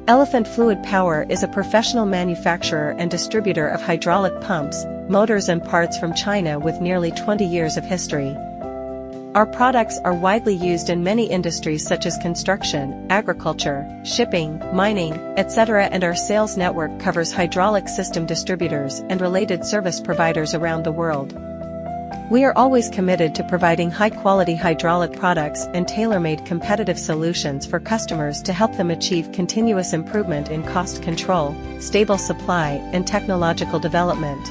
Elephant Fluid Power is a professional manufacturer and distributor of hydraulic pumps, motors and parts from China with nearly 20 years of history. Our products are widely used in many industries such as construction, agriculture, shipping, mining, etc., and our sales network covers hydraulic system distributors and related service providers around the world. We are always committed to providing high-quality hydraulic products and tailor-made competitive solutions for customers to help them achieve continuous improvement in cost control, stable supply, and technological development.